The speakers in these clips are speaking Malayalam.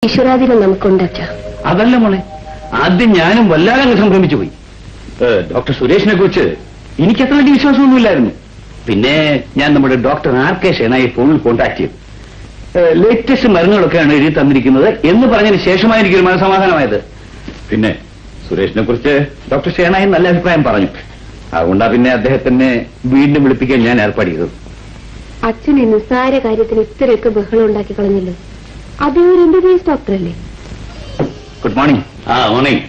ഈശ്വരാധീനം നമുക്കുണ്ടച്ച. അതല്ല മോളെ, ആദ്യം ഞാനും വല്ലാതെ സംഭ്രമിച്ചു പോയി. ഡോക്ടർ സുരേഷിനെ കുറിച്ച് എനിക്ക് അത്ര വലിയ വിശ്വാസമൊന്നുമില്ലായിരുന്നു. പിന്നെ ഞാൻ നമ്മുടെ ഡോക്ടർ RK ഷേനായി ഫോണിൽ കോൺടാക്ട് ചെയ്തു. ലേറ്റസ്റ്റ് മരുന്നുകളൊക്കെയാണ് എഴുതി തന്നിരിക്കുന്നത് എന്ന് പറഞ്ഞതിന് ശേഷമായി എനിക്കൊരു മനസമാധാനമായത്. പിന്നെ സുരേഷിനെ കുറിച്ച് ഡോക്ടർ ഷേനായി നല്ല അഭിപ്രായം പറഞ്ഞു. അതുകൊണ്ടാ പിന്നെ അദ്ദേഹത്തിനെ വീണ്ടും വിളിപ്പിക്കാൻ ഞാൻ ഏർപ്പാട് ചെയ്തത്. അച്ഛൻ ഈ നിസ്സാര കാര്യത്തിന് ഇത്രയൊക്കെ ബഹളം ഉണ്ടാക്കി കളഞ്ഞല്ലോ. അതേ ഒരു MBBS ഡോക്ടറല്ലേ? Good morning. മോർണിംഗ്.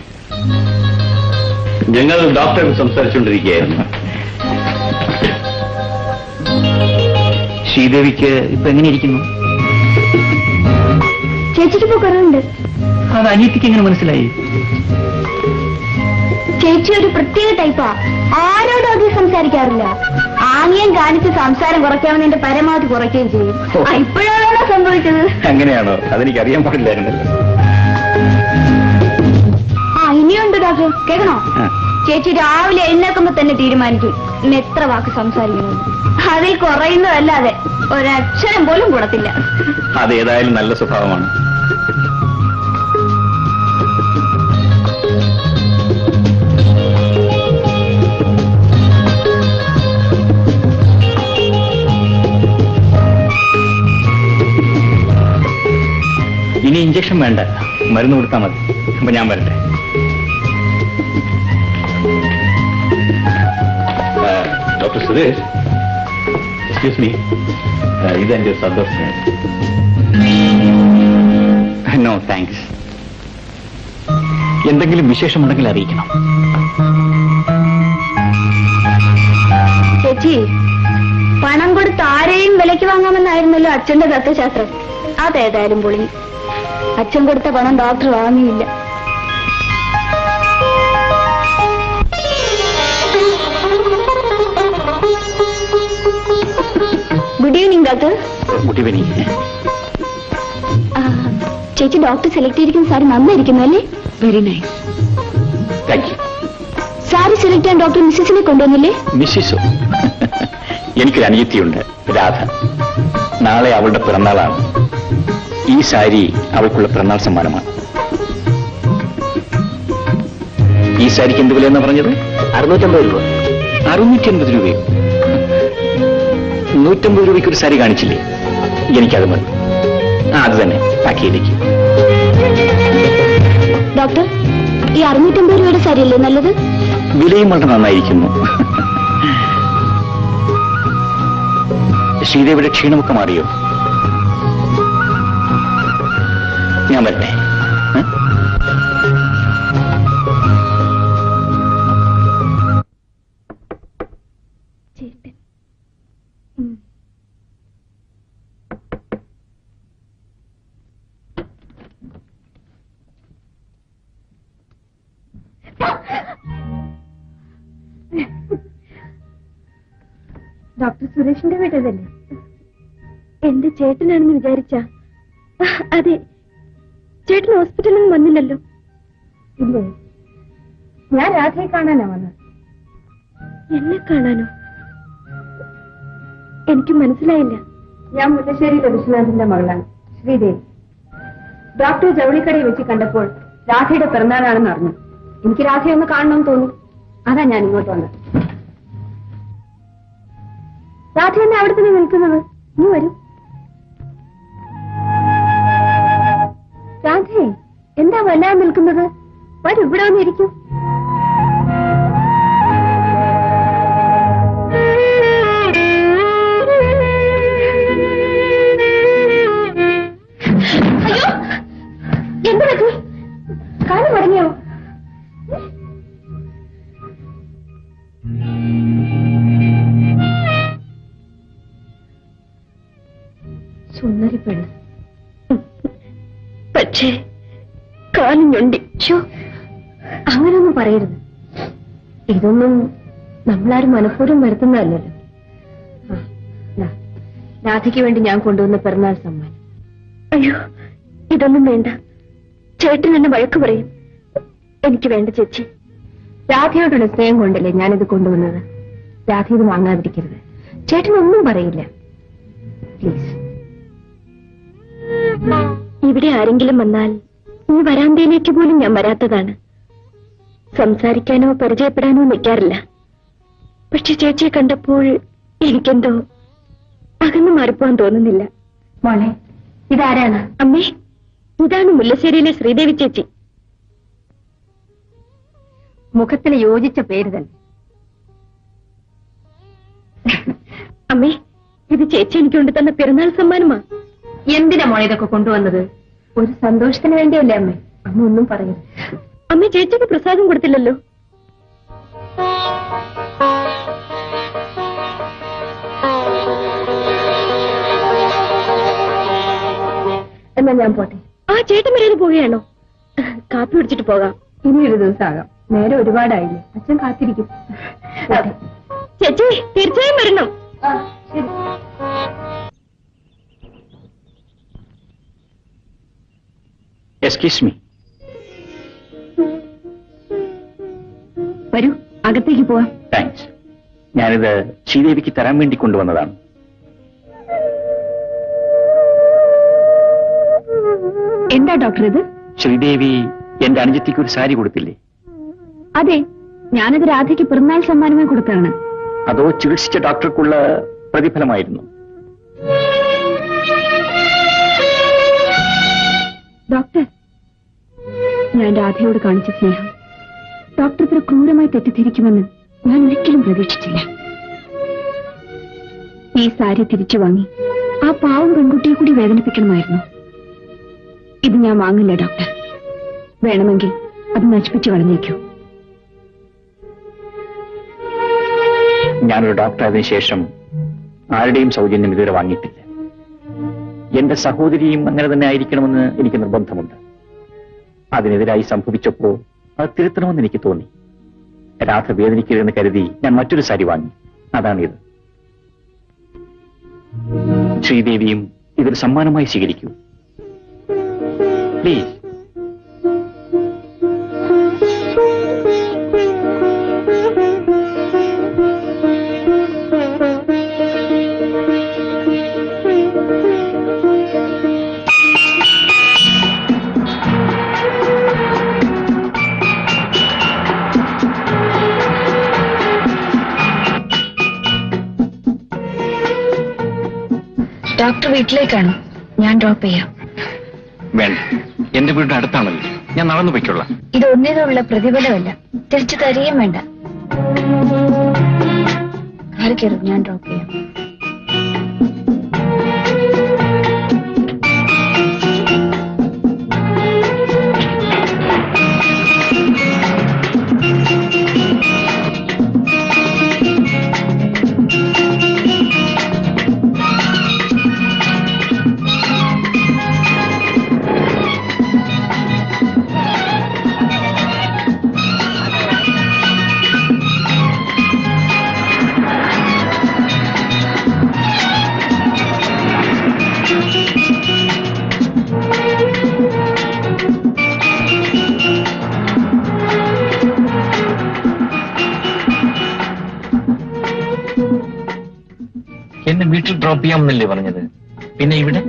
ഞങ്ങൾ ഡോക്ടറെ സംസാരിച്ചുകൊണ്ടിരിക്കുകയായിരുന്നു. ശ്രീദേവിക്ക് ഇപ്പൊ എങ്ങനെയിരിക്കുന്നു? ചേച്ചിക്ക് കുറവുണ്ട്. അത് അനിയത്തിക്ക് എങ്ങനെ മനസ്സിലായി? ചേച്ചി ഒരു പ്രത്യേക ടൈപ്പാ. ആരോടും അധികം സംസാരിക്കാറില്ല. ആംഗ്യം കാണിച്ച് സംസാരം കുറയ്ക്കാമെന്ന് എന്റെ പരമാവധി കുറയ്ക്കുകയും ചെയ്യും. ഇപ്പോഴാണോ സംഭവിച്ചത്? അങ്ങനെയാണോ? അതെനിക്കറിയാൻ പാടില്ലായിരുന്നല്ലോ. ഇനിയുണ്ട് ഡോക്ടർ, കേൾക്കണോ? ചേച്ചി രാവിലെ എഴുന്നേൽക്കുമ്പോ തന്നെ തീരുമാനിക്കും ഇന്ന് എത്ര വാക്ക് സംസാരിക്കണം. അതിൽ കുറയുന്നതല്ലാതെ ഒരക്ഷരം പോലും കൂടത്തില്ല. അതേതായാലും നല്ല സ്വഭാവമാണ്. ഇനി ഇഞ്ചക്ഷൻ വേണ്ട, മരുന്ന് കൊടുത്താൽ മതി. അപ്പൊ ഞാൻ വരട്ടെ. ഡോക്ടർ സുരേഷ്, എക്സ്ക്യൂസ് മീ, ഇതെന്റെ സന്തോഷം. No thanks. എന്തെങ്കിലും വിശേഷമുണ്ടെങ്കിൽ അറിയിക്കണം. ചേച്ചി, പണം കൊടുത്ത് ആരെയും വിലയ്ക്ക് വാങ്ങാമെന്നായിരുന്നല്ലോ അച്ഛന്റെ തത്വശാസ്ത്രം. അതേതായാലും പൊളി. അച്ഛൻ കൊടുത്ത പണം ഡോക്ടർ വാങ്ങിയില്ല. Good evening doctor. Good evening. ചേച്ചി ഡോക്ടർ സെലക്ട് ചെയ്തിരിക്കുന്ന സാരി നന്നായിരിക്കുന്നു അല്ലേ? Very nice. Thank you. Sari select ചെയ്യാൻ ഡോക്ടർ മിസ്സിസിനെ കൊണ്ടുവന്നില്ലേ? മിസ്സിസോ? എനിക്കൊരു അനിയത്തിയുണ്ട്, രാധ. നാളെ അവളുടെ പിറന്നാളാണ്. ഈ സാരി അവൾക്കുള്ള പിറന്നാൾ സമ്മാനമാണ്. ഈ സാരിക്ക് എന്ത് വിലയെന്നാ പറഞ്ഞത്? 650 രൂപ. 680 രൂപയോ? 150 രൂപയ്ക്ക് ഒരു സാരി കാണിച്ചില്ലേ? എനിക്കത് മതി. അത് തന്നെ പാക്ക് ചെയ്തേക്ക്. ഡോക്ടർ, ഈ 650 രൂപയുടെ സാരിയല്ലേ നല്ലത്? വിലയും വളരെ നന്നായിരിക്കുന്നു. ശ്രീദേവിയുടെ ക്ഷീണമൊക്കെ മാറിയോ? ഞാൻ വരട്ടെ. ഡോക്ടർ സുരേഷിന്റെ വീട്ടതല്ലേ? എന്റെ ചേട്ടനാണെന്ന് വിചാരിച്ച? അതെ. ചേട്ടൻ ഹോസ്പിറ്റലിൽ നിന്ന് വന്നില്ലല്ലോ? ഇല്ലേ, ഞാൻ രാധയെ കാണാനാ വന്നത്. എന്നെ കാണാനോ? എനിക്ക് മനസ്സിലായില്ല. ഞാൻ മുല്ലശ്ശേരിയിലെ വിശ്വനാഥിന്റെ മകളാണ്, ശ്രീദേവി. ഡോക്ടർ ജൗളിക്കടയിൽ വെച്ച് കണ്ടപ്പോൾ രാധയുടെ പിറന്നാളാണെന്ന് അറിഞ്ഞു. എനിക്ക് രാധയെ ഒന്ന് കാണണമെന്ന് തോന്നി. അതാ ഞാൻ ഇങ്ങോട്ട് വന്നത്. രാധ എന്നെ അവിടെ തന്നെ നിൽക്കുന്നത്. നീ വരൂ. രാധേ, എന്താ വല്ലാതെ നിൽക്കുന്നത്? വരൂ, ഇവിടെ വന്നിരിക്കൂ. അയ്യോ, എന്താ പറ്റി? കാലം മടങ്ങിയോ? സുന്ദരിപ്പെണ്ണ്, പക്ഷേ കാലം ഞൊണ്ടിച്ചു. അങ്ങനൊന്നും പറയരുത്. ഇതൊന്നും നമ്മളാരും മനഃപൂർവ്വം വരുത്തുന്നതല്ലല്ലോ. രാധയ്ക്ക് വേണ്ടി ഞാൻ കൊണ്ടുവന്ന പിറന്നാൾ സമ്മാനം. അയ്യോ, ഇതൊന്നും വേണ്ട. ചേട്ടൻ എന്നെ വഴക്ക് പറയും. എനിക്ക് വേണ്ട ചേച്ചി. രാധയോടുള്ള സ്നേഹം കൊണ്ടല്ലേ ഞാനിത് കൊണ്ടുവന്നത്. രാധ ഇത് വാങ്ങാതിരിക്കരുത്. ചേട്ടനൊന്നും പറയില്ല. പ്ലീസ്. ഈ ഇവിടെ ആരെങ്കിലും വന്നാൽ ഈ വരാന്തയിലേക്ക് പോലും ഞാൻ വരാത്തതാണ്. സംസാരിക്കാനോ പരിചയപ്പെടാനോ നിൽക്കാറില്ല. പക്ഷെ ചേച്ചിയെ കണ്ടപ്പോൾ എനിക്കെന്തോ അകന്നു മാറിപ്പോവാൻ തോന്നുന്നില്ല. മോളെ, ഇതാരാണ്? അമ്മേ, ഇതാണ് മുല്ലശ്ശേരിയിലെ ശ്രീദേവി ചേച്ചി. മുഖത്തിന് യോജിച്ച പേര് തന്നെ. അമ്മേ, ഇത് ചേച്ചി എനിക്ക് കൊണ്ടുതന്ന പിറന്നാൾ സമ്മാനമാ. എന്തിനാ മോളെ ഇതൊക്കെ കൊണ്ടുവന്നത്? ഒരു സന്തോഷത്തിന് വേണ്ടിയല്ലേ അമ്മേ? അമ്മ ഒന്നും പറയൂ. അമ്മ ചേച്ചിക്ക് പ്രസാദം കൊടുത്തില്ലല്ലോ. എന്നാ ഞാൻ പോട്ടെ. ആ ചേട്ടൻ വരെ പോവുകയാണോ? കാപ്പി കുടിച്ചിട്ട് പോകാം. ഇനി ഒരു ദിവസം ആകാം. നേരെ ഒരുപാടായില്ലേ. അച്ഛൻ കാത്തിരിക്കും. ചേച്ചി തീർച്ചയായും വരണം. Excuse me. വരൂ, അകത്തേക്ക് പോവാം. താങ്ക്സ്. ഞാനിത് ശ്രീദേവിക്ക് തരാൻ വേണ്ടി കൊണ്ടുവന്നതാണ്. എന്താ ഡോക്ടർ ഇത്? ശ്രീദേവി എന്റെ അനുജത്തിക്ക് ഒരു സാരി കൊടുത്തില്ലേ? അതെ, ഞാനത് രാധയ്ക്ക് പിറന്നാൾ സമ്മാനമായി കൊടുത്താണ്. അതോ ചികിത്സിച്ച ഡോക്ടർക്കുള്ള പ്രതിഫലമായിരുന്നു? ഡോക്ടർ, ഞാൻ രാധയോട് കാണിച്ച സ്നേഹം ഡോക്ടർ ഇത്ര ക്രൂരമായി തെറ്റിദ്ധരിക്കുമെന്ന് ഞാൻ ഒരിക്കലും പ്രതീക്ഷിച്ചില്ല. ഈ സാരി തിരിച്ചു വാങ്ങി ആ പാവം പെൺകുട്ടിയെ കൂടി വേദനിപ്പിക്കണമായിരുന്നു. ഇത് ഞാൻ വാങ്ങില്ല ഡോക്ടർ. വേണമെങ്കിൽ അത് നശിപ്പിച്ചു കളഞ്ഞേക്കൂ. ഞാനൊരു ഡോക്ടർ ആയതിനു ശേഷം ആരുടെയും സൗജന്യം ഇതുവരെ വാങ്ങിയിട്ടില്ല. എന്റെ സഹോദരിയും അങ്ങനെ തന്നെ ആയിരിക്കണമെന്ന് എനിക്ക് നിർബന്ധമുണ്ട്. അതിനെതിരായി സംഭവിച്ചപ്പോ അത് തിരുത്തണമെന്ന് എനിക്ക് തോന്നി. രാധ വേദനിക്കരുതെന്ന് കരുതി ഞാൻ മറ്റൊരു സാരി വാങ്ങി. അതാണിത്. ശ്രീദേവിയും ഇതൊരു സമ്മാനമായി സ്വീകരിക്കൂ പ്ലീസ്. ഡോക്ടർ വീട്ടിലേക്കാണോ? ഞാൻ ഡ്രോപ്പ് ചെയ്യാം. വേണ്ട, എന്റെ വീടിന്റെ അടുത്താണല്ലോ, ഞാൻ നടന്നു പോയിക്കൊള്ളാം. ഇതൊന്നിനുള്ള പ്രതിഫലമല്ല, തിരിച്ചു തരികയും വേണ്ട. കാല് കയറും, ഞാൻ ഡ്രോപ്പ് ചെയ്യാം. എന്നെ വീട്ടിൽ ഡ്രോപ്പ് ചെയ്യാമെന്നല്ലേ പറഞ്ഞത്? പിന്നെ ഇവിടെ?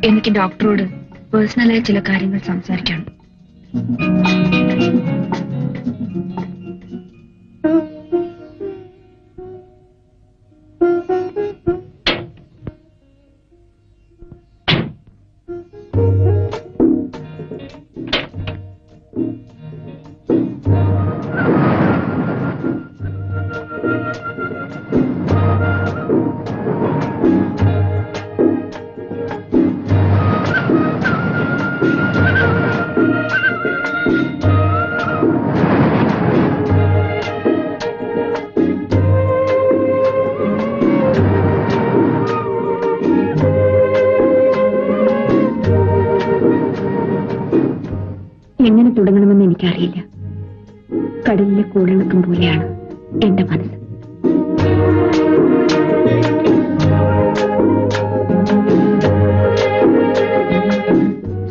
എനിക്ക് ഡോക്ടറോട് പേഴ്സണലായ ചില കാര്യങ്ങൾ സംസാരിക്കണം. എങ്ങനെ തുടങ്ങണമെന്ന് എനിക്കറിയില്ല. കടലിലെ കൂടിളക്കം പോലെയാണ് എന്റെ മനസ്സ്.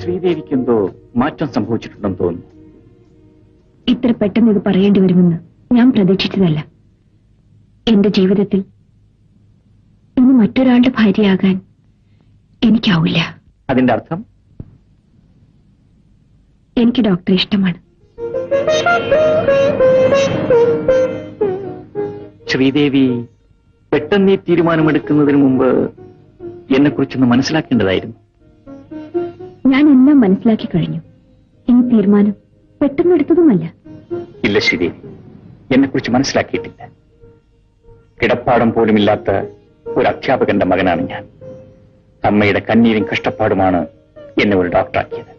ശ്രീദേവിക്ക് എന്തോ മാറ്റം സംഭവിച്ചിട്ടുണ്ടെന്ന് തോന്നുന്നു. ഇത്ര പെട്ടെന്ന് ഇത് പറയേണ്ടി വരുമെന്ന് ഞാൻ പ്രതീക്ഷിച്ചതല്ല. എന്റെ ജീവിതത്തിൽ ഇനി മറ്റൊരാളുടെ ഭാര്യയാകാൻ എനിക്കാവില്ല. അതിന്റെ അർത്ഥം എനിക്ക് ഡോക്ടറെ ഇഷ്ടമാണ്. ശ്രീദേവി, പെട്ടെന്ന് ഈ തീരുമാനമെടുക്കുന്നതിന് മുമ്പ് എന്നെക്കുറിച്ചൊന്ന് മനസ്സിലാക്കേണ്ടതായിരുന്നു. ഞാൻ എല്ലാം മനസ്സിലാക്കി കഴിഞ്ഞു. ഈ തീരുമാനം പെട്ടെന്നെടുത്തതുമല്ല. ഇല്ല ശ്രീദേവി, എന്നെക്കുറിച്ച് മനസ്സിലാക്കിയിട്ടില്ല. കിടപ്പാടം പോലുമില്ലാത്ത ഒരു അധ്യാപകന്റെ മകനാണ് ഞാൻ. അമ്മയുടെ കണ്ണീരും കഷ്ടപ്പാടുമാണ് എന്നെ ഒരു ഡോക്ടറാക്കിയത്.